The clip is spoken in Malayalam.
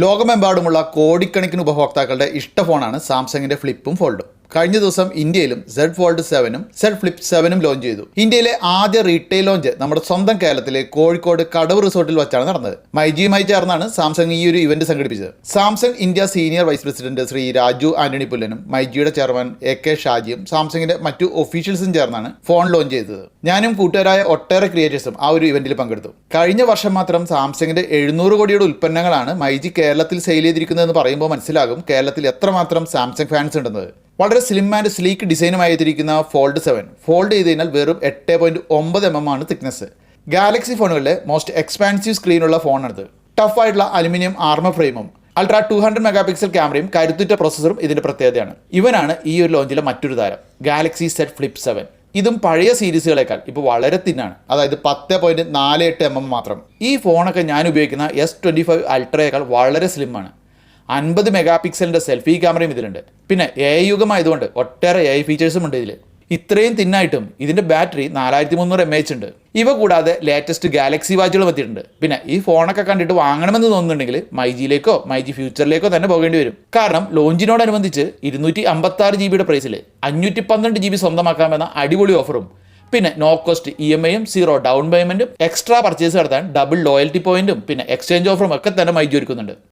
ലോകമെമ്പാടുമുള്ള കോടിക്കണക്കിന് ഉപഭോക്താക്കളുടെ ഇഷ്ട ഫോണാണ് സാംസങ്ങിന്റെ ഫ്ലിപ്പും ഫോൾഡും. കഴിഞ്ഞ ദിവസം ഇന്ത്യയിലും സെഡ് ഫോൾഡ് 7ഉം സെഡ് ഫ്ലിപ്പ് 7ഉം ലോഞ്ച് ചെയ്തു. ഇന്ത്യയിലെ ആദ്യ റീറ്റെയിൽ ലോഞ്ച് നമ്മുടെ സ്വന്തം കേരളത്തിലെ കോഴിക്കോട് കടവ് റിസോർട്ടിൽ വെച്ചാണ് നടന്നത്. മൈജിയുമായി ചേർന്നാണ് സാംസങ് ഈ ഒരു ഇവന്റ് സംഘടിപ്പിച്ചത്. Samsung India senior vice president Shri Raju Antony പുല്ലനും മൈജിയുടെ ചെയർമാൻ AK ഷാജിയും സാംസങ്ങിന്റെ മറ്റു ഒഫീഷ്യൽസും ചേർന്നാണ് ഫോൺ ലോഞ്ച് ചെയ്തത്. ഞാനും കൂട്ടുകാരായ ഒട്ടേറെ ക്രിയേറ്റേഴ്സും ആ ഒരു ഇവന്റിൽ പങ്കെടുത്തു. കഴിഞ്ഞ വർഷം മാത്രം സാംസങ്ങിന്റെ 700 കോടിയുടെ ഉൽപ്പന്നങ്ങളാണ് മൈജി കേരളത്തിൽ സെയിൽ ചെയ്തിരിക്കുന്നതെന്ന് പറയുമ്പോൾ മനസ്സിലാകും കേരളത്തിൽ എത്രമാത്രം സാംസങ് ഫാൻസ് ഉണ്ടെന്നത്. വളരെ സ്ലിം ആൻഡ് സ്ലീക്ക് ഡിസൈനുമായി എത്തിയിരിക്കുന്ന ഫോൾഡ് 7 ഫോൾഡ് ചെയ്ത് കഴിഞ്ഞാൽ വെറും 8.9 mm ആണ് തിക്നെസ്. ഗാലക്സി ഫോണുകളിലെ മോസ്റ്റ് എക്സ്പാൻസീവ് സ്ക്രീനുള്ള ഫോണാണിത്. ടഫ് ആയിട്ടുള്ള അലുമിനിയം ആർമർ ഫ്രെയിമും അൾട്രാ 200 മെഗാപിക്സൽ ക്യാമറയും കരുത്തുറ്റ പ്രോസസ്സറും ഇതിന്റെ പ്രത്യേകതയാണ്. ഇവനാണ് ഈ ഒരു ലോഞ്ചിലെ മറ്റൊരു താരം, ഗാലക്സി സെഡ് ഫ്ലിപ്പ് 7. ഇതും പഴയ സീരീസുകളേക്കാൾ ഇപ്പോൾ വളരെ തിന്നാണ്, അതായത് 10.48 mm മാത്രം. ഈ ഫോണൊക്കെ ഞാൻ ഉപയോഗിക്കുന്ന S25 അൾട്രയേക്കാൾ വളരെ സ്ലിമ്മാണ്. 50 മെഗാപിക്സലിൻ്റെ സെൽഫി ക്യാമറയും ഇതിലുണ്ട്. പിന്നെ AI യുഗമായതുകൊണ്ട് ഒട്ടേറെ AI ഫീച്ചേഴ്സും ഉണ്ട് ഇതിൽ. ഇത്രയും തിന്നായിട്ടും ഇതിൻ്റെ ബാറ്ററി 4300 mAh ഉണ്ട്. ഇവ കൂടാതെ ലേറ്റസ്റ്റ് ഗാലക്സി വാച്ചുകളും എത്തിയിട്ടുണ്ട്. പിന്നെ ഈ ഫോണൊക്കെ കണ്ടിട്ട് വാങ്ങണമെന്ന് തോന്നുന്നുണ്ടെങ്കിൽ മൈജിയിലേക്കോ മൈജി ഫ്യൂച്ചറിലേക്കോ തന്നെ പോകേണ്ടി വരും. കാരണം ലോഞ്ചിനോടനുബന്ധിച്ച് 256 GB പ്രൈസിൽ 512 GB സ്വന്തമാക്കാമെന്ന അടിപൊളി ഓഫറും പിന്നെ നോ കോസ്റ്റ് EMIയും 0 ഡൗൺ പേയ്മെൻറ്റും എക്സ്ട്രാ പർച്ചേസ് നടത്താൻ ഡബിൾ ലോയൽറ്റി പോയിന്റും പിന്നെ എക്സ്ചേഞ്ച് ഓഫറും ഒക്കെ തന്നെ മൈജി ഒരുക്കുന്നുണ്ട്.